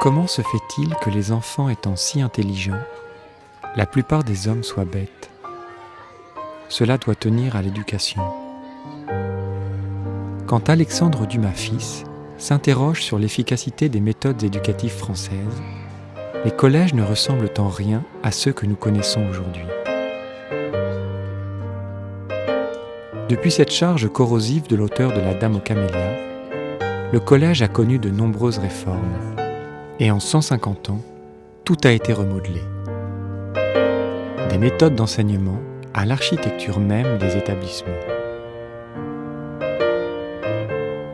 Comment se fait-il que les enfants étant si intelligents, la plupart des hommes soient bêtes ? Cela doit tenir à l'éducation. Quand Alexandre Dumas fils s'interroge sur l'efficacité des méthodes éducatives françaises, les collèges ne ressemblent en rien à ceux que nous connaissons aujourd'hui. Depuis cette charge corrosive de l'auteur de La Dame aux camélias, le collège a connu de nombreuses réformes, et en 150 ans, tout a été remodelé. Des méthodes d'enseignement à l'architecture même des établissements.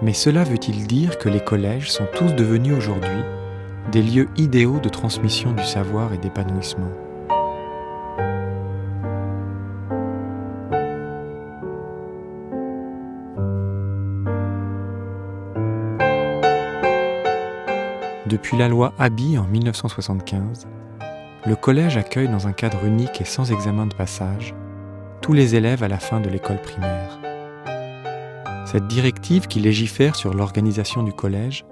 Mais cela veut-il dire que les collèges sont tous devenus aujourd'hui des lieux idéaux de transmission du savoir et d'épanouissement ? Depuis la loi Haby en 1975, le collège accueille dans un cadre unique et sans examen de passage tous les élèves à la fin de l'école primaire. Cette directive qui légifère sur l'organisation du collège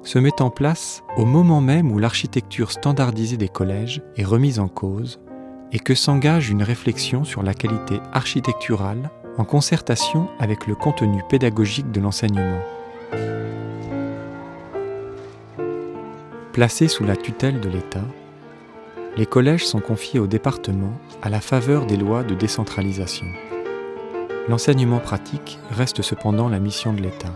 se met en place au moment même où l'architecture standardisée des collèges est remise en cause et que s'engage une réflexion sur la qualité architecturale en concertation avec le contenu pédagogique de l'enseignement. Placés sous la tutelle de l'État, les collèges sont confiés au département à la faveur des lois de décentralisation. L'enseignement pratique reste cependant la mission de l'État.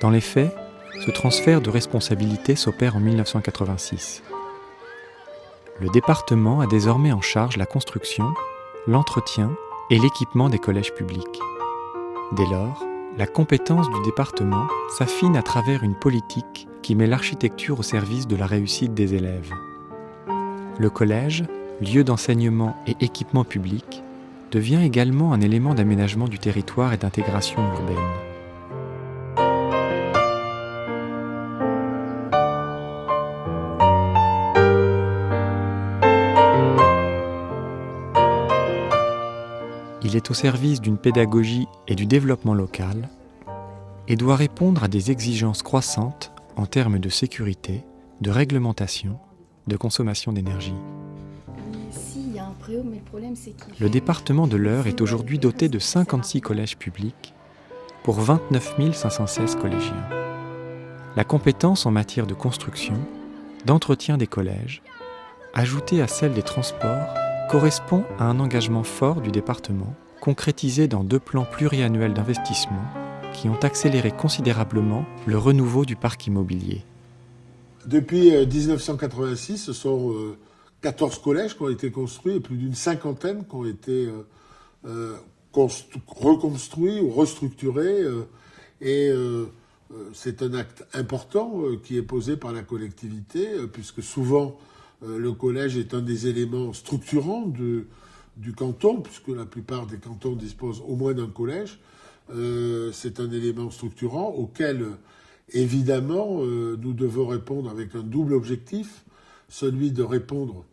Dans les faits, ce transfert de responsabilité s'opère en 1986. Le département a désormais en charge la construction, l'entretien et l'équipement des collèges publics. Dès lors, la compétence du département s'affine à travers une politique qui met l'architecture au service de la réussite des élèves. Le collège, lieu d'enseignement et équipement public, devient également un élément d'aménagement du territoire et d'intégration urbaine. Il est au service d'une pédagogie et du développement local et doit répondre à des exigences croissantes en termes de sécurité, de réglementation, de consommation d'énergie. Le département de l'Eure est aujourd'hui doté de 56 collèges publics pour 29 516 collégiens. La compétence en matière de construction, d'entretien des collèges, ajoutée à celle des transports, correspond à un engagement fort du département, concrétisé dans 2 plans pluriannuels d'investissement qui ont accéléré considérablement le renouveau du parc immobilier. Depuis 1986, ce sont 14 collèges qui ont été construits et plus d'une cinquantaine qui ont été reconstruits ou restructurés. C'est un acte important qui est posé par la collectivité, puisque souvent le collège est un des éléments structurants du canton, puisque la plupart des cantons disposent au moins d'un collège. C'est un élément structurant auquel, évidemment, nous devons répondre avec un double objectif, celui de répondre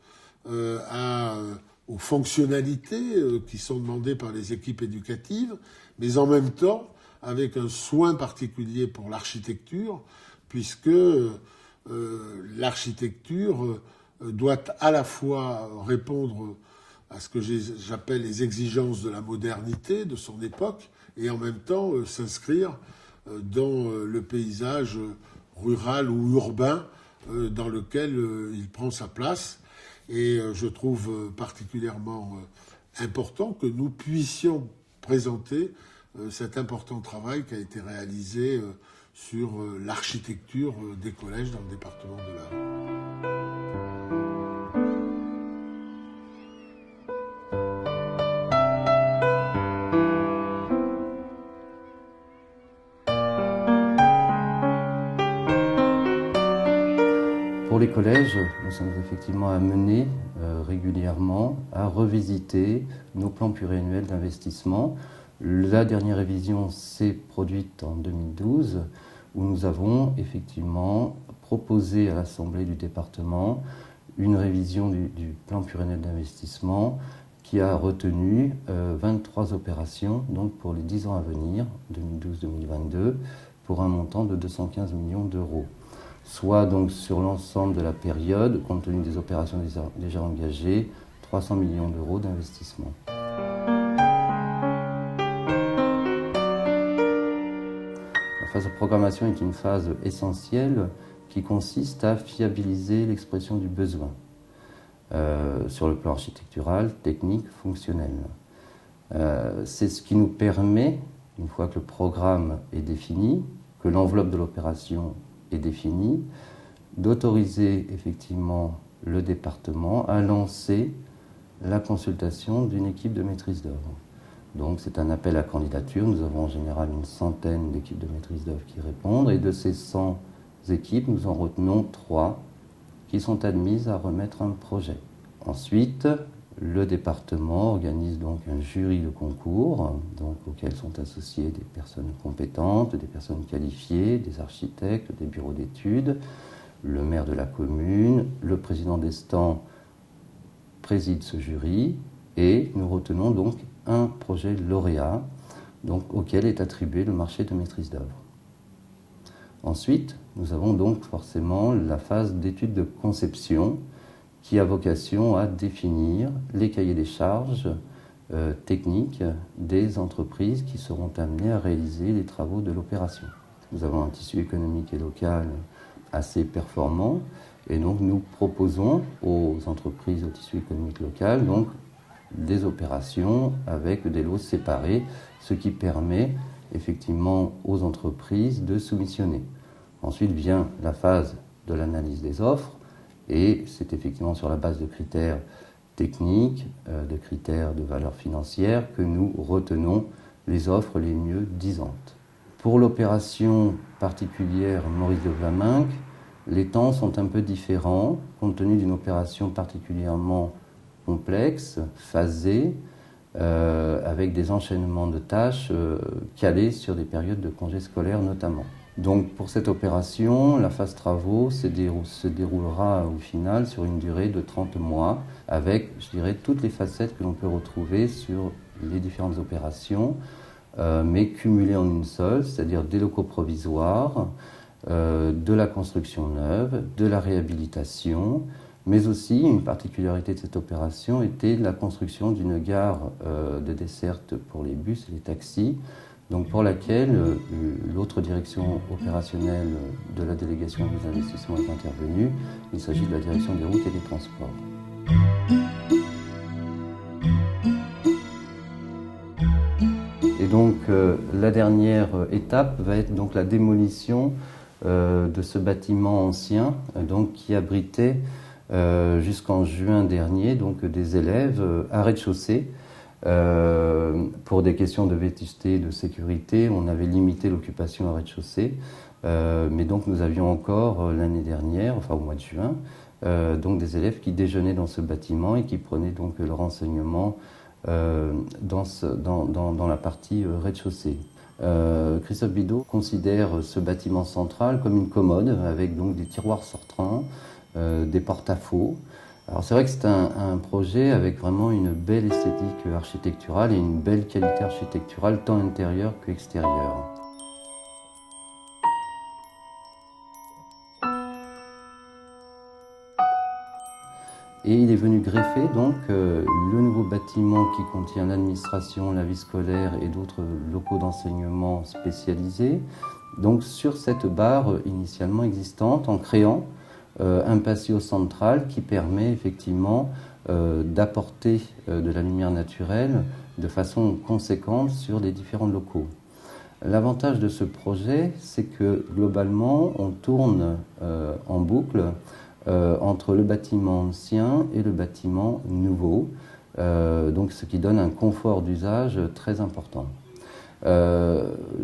aux fonctionnalités qui sont demandées par les équipes éducatives, mais en même temps avec un soin particulier pour l'architecture, puisque l'architecture doit à la fois répondre à ce que j'appelle les exigences de la modernité de son époque, et en même temps s'inscrire dans le paysage rural ou urbain dans lequel il prend sa place. Et je trouve particulièrement important que nous puissions présenter cet important travail qui a été réalisé sur l'architecture des collèges dans le département de l'Eure. Pour les collèges, nous sommes effectivement amenés régulièrement à revisiter nos plans pluriannuels d'investissement. La dernière révision s'est produite en 2012, où nous avons effectivement proposé à l'Assemblée du département une révision du plan pluriannuel d'investissement qui a retenu 23 opérations donc pour les 10 ans à venir, 2012-2022, pour un montant de 215 millions d'euros. soit donc sur l'ensemble de la période, compte tenu des opérations déjà engagées, 300 millions d'euros d'investissement. La phase de programmation est une phase essentielle qui consiste à fiabiliser l'expression du besoin sur le plan architectural, technique, fonctionnel. C'est ce qui nous permet, une fois que le programme est défini, que l'enveloppe de l'opération est définie, d'autoriser effectivement le département à lancer la consultation d'une équipe de maîtrise d'œuvre. Donc c'est un appel à candidature, nous avons en général une centaine d'équipes de maîtrise d'œuvre qui répondent, et de ces 100 équipes, nous en retenons 3 qui sont admises à remettre un projet. Ensuite, le département organise donc un jury de concours, donc auquel sont associées des personnes compétentes, des personnes qualifiées, des architectes, des bureaux d'études, le maire de la commune, le président des stands préside ce jury, et nous retenons donc un projet lauréat, donc auquel est attribué le marché de maîtrise d'œuvre. Ensuite, nous avons donc forcément la phase d'étude de conception, qui a vocation à définir les cahiers des charges techniques des entreprises qui seront amenées à réaliser les travaux de l'opération. Nous avons un tissu économique et local assez performant, et donc nous proposons aux entreprises au tissu économique local donc des opérations avec des lots séparés, ce qui permet effectivement aux entreprises de soumissionner. Ensuite vient la phase de l'analyse des offres, et c'est effectivement sur la base de critères techniques, de critères de valeur financière que nous retenons les offres les mieux disantes. Pour l'opération particulière Maurice de Vlaminck, les temps sont un peu différents, compte tenu d'une opération particulièrement complexe, phasée, avec des enchaînements de tâches calés sur des périodes de congés scolaires notamment. Donc pour cette opération, la phase travaux se déroulera au final sur une durée de 30 mois, avec, je dirais, toutes les facettes que l'on peut retrouver sur les différentes opérations, mais cumulées en une seule, c'est-à-dire des locaux provisoires, de la construction neuve, de la réhabilitation, mais aussi une particularité de cette opération était la construction d'une gare de desserte pour les bus et les taxis, donc pour laquelle l'autre direction opérationnelle de la délégation des investissements est intervenue. Il s'agit de la direction des routes et des transports. Et donc la dernière étape va être donc la démolition de ce bâtiment ancien, donc qui abritait jusqu'en juin dernier donc des élèves à rez-de-chaussée. Pour des questions de vétusté et de sécurité, on avait limité l'occupation à rez-de-chaussée, mais donc nous avions encore l'année dernière, enfin au mois de juin, donc des élèves qui déjeunaient dans ce bâtiment et qui prenaient donc leur enseignement dans la partie rez-de-chaussée. Christophe Bidault considère ce bâtiment central comme une commode avec donc des tiroirs sortants, des porte-à-faux. Alors c'est vrai que c'est un projet avec vraiment une belle esthétique architecturale et une belle qualité architecturale tant intérieure qu'extérieure. Et il est venu greffer donc le nouveau bâtiment qui contient l'administration, la vie scolaire et d'autres locaux d'enseignement spécialisés, donc sur cette barre initialement existante, en créant un patio central qui permet effectivement d'apporter de la lumière naturelle de façon conséquente sur les différents locaux. L'avantage de ce projet, c'est que globalement, on tourne en boucle entre le bâtiment ancien et le bâtiment nouveau, donc ce qui donne un confort d'usage très important.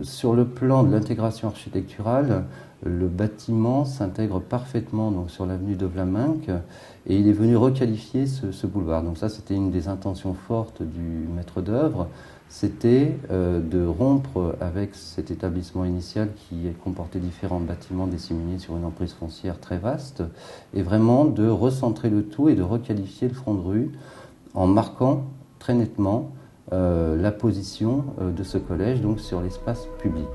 Sur le plan de l'intégration architecturale, le bâtiment s'intègre parfaitement donc, sur l'avenue de Vlaminck et il est venu requalifier ce boulevard. Donc ça, c'était une des intentions fortes du maître d'œuvre, c'était de rompre avec cet établissement initial qui comportait différents bâtiments disséminés sur une emprise foncière très vaste et vraiment de recentrer le tout et de requalifier le front de rue en marquant très nettement la position de ce collège donc, sur l'espace public.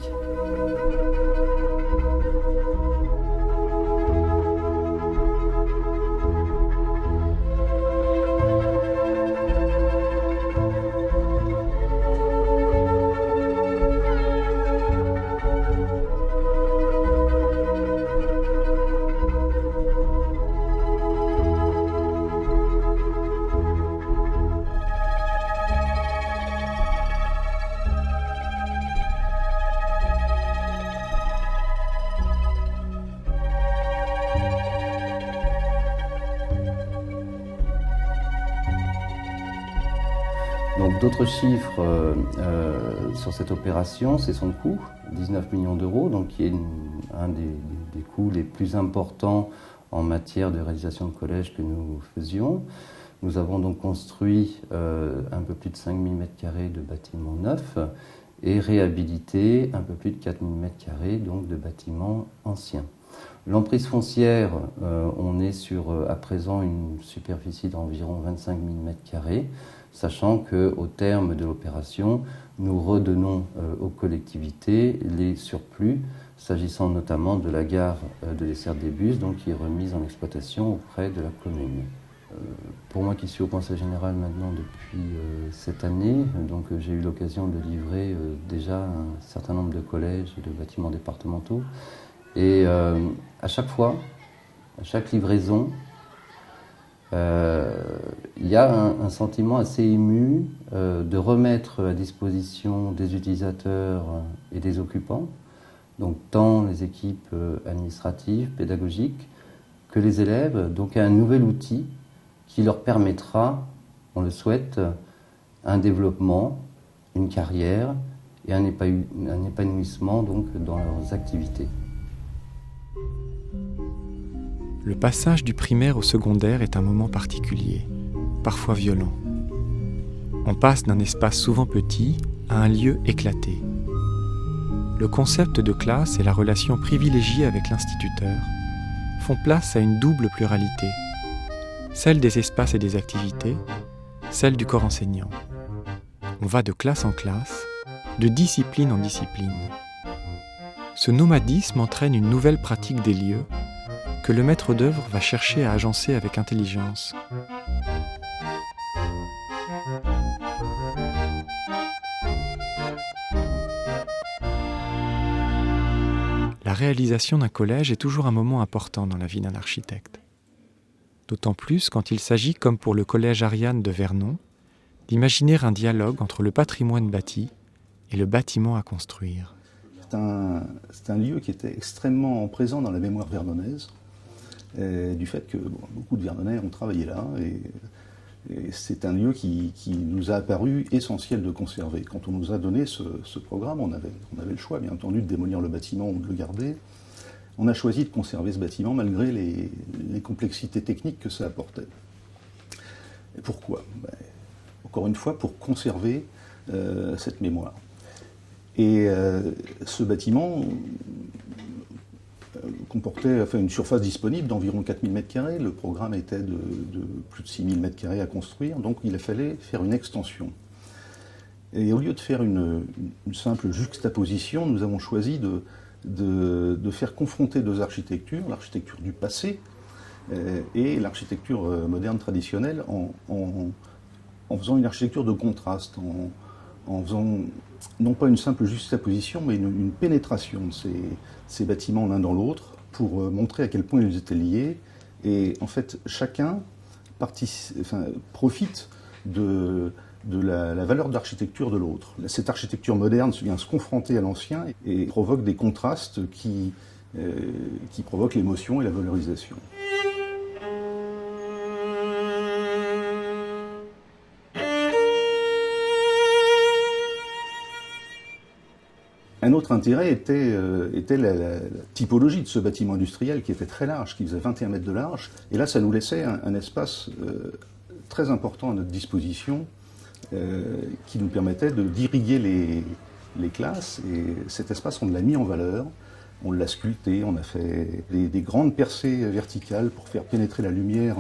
Donc d'autres chiffres sur cette opération, c'est son coût, 19 millions d'euros, donc qui est un des coûts les plus importants en matière de réalisation de collèges que nous faisions. Nous avons donc construit un peu plus de 5000 m² de bâtiments neufs et réhabilité un peu plus de 4000 m² donc de bâtiments anciens. L'emprise foncière, on est sur à présent une superficie d'environ 25 000 m², sachant qu'au terme de l'opération, nous redonnons aux collectivités les surplus, s'agissant notamment de la gare de desserte des bus, donc qui est remise en exploitation auprès de la commune. Pour moi qui suis au Conseil général maintenant depuis cette année, donc j'ai eu l'occasion de livrer déjà un certain nombre de collèges et de bâtiments départementaux. Et à chaque fois, à chaque livraison, il y a un sentiment assez ému de remettre à disposition des utilisateurs et des occupants, donc tant les équipes administratives, pédagogiques, que les élèves, donc un nouvel outil qui leur permettra, on le souhaite, un développement, une carrière et un épanouissement donc dans leurs activités. Le passage du primaire au secondaire est un moment particulier, parfois violent. On passe d'un espace souvent petit à un lieu éclaté. Le concept de classe et la relation privilégiée avec l'instituteur font place à une double pluralité, celle des espaces et des activités, celle du corps enseignant. On va de classe en classe, de discipline en discipline. Ce nomadisme entraîne une nouvelle pratique des lieux que le maître d'œuvre va chercher à agencer avec intelligence. La réalisation d'un collège est toujours un moment important dans la vie d'un architecte. D'autant plus quand il s'agit, comme pour le collège Ariane de Vernon, d'imaginer un dialogue entre le patrimoine bâti et le bâtiment à construire. C'est un lieu qui était extrêmement présent dans la mémoire vernonnaise, du fait que beaucoup de Vernonnais ont travaillé là, et c'est un lieu qui nous a apparu essentiel de conserver. Quand on nous a donné ce programme, on avait le choix, bien entendu, de démolir le bâtiment ou de le garder. On a choisi de conserver ce bâtiment malgré les complexités techniques que ça apportait. Et pourquoi ? Encore une fois, pour conserver cette mémoire. Et ce bâtiment comportait une surface disponible d'environ 4000 m². Le programme était de plus de 6000 m² à construire, donc il fallait faire une extension. Et au lieu de faire une simple juxtaposition, nous avons choisi de faire confronter deux architectures, l'architecture du passé et l'architecture moderne traditionnelle, en faisant une architecture de contraste, en faisant non pas une simple juxtaposition, mais une pénétration de ces bâtiments l'un dans l'autre, pour montrer à quel point ils étaient liés. Et en fait, chacun profite de la valeur d'architecture de l'autre. Cette architecture moderne vient se confronter à l'ancien et provoque des contrastes qui provoquent l'émotion et la valorisation. Un autre intérêt était la typologie de ce bâtiment industriel qui était très large, qui faisait 21 mètres de large. Et là, ça nous laissait un espace très important à notre disposition qui nous permettait d'irriguer les classes. Et cet espace, on l'a mis en valeur, on l'a sculpté, on a fait des grandes percées verticales pour faire pénétrer la lumière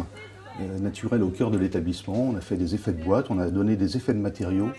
naturelle au cœur de l'établissement. On a fait des effets de boîte, on a donné des effets de matériaux.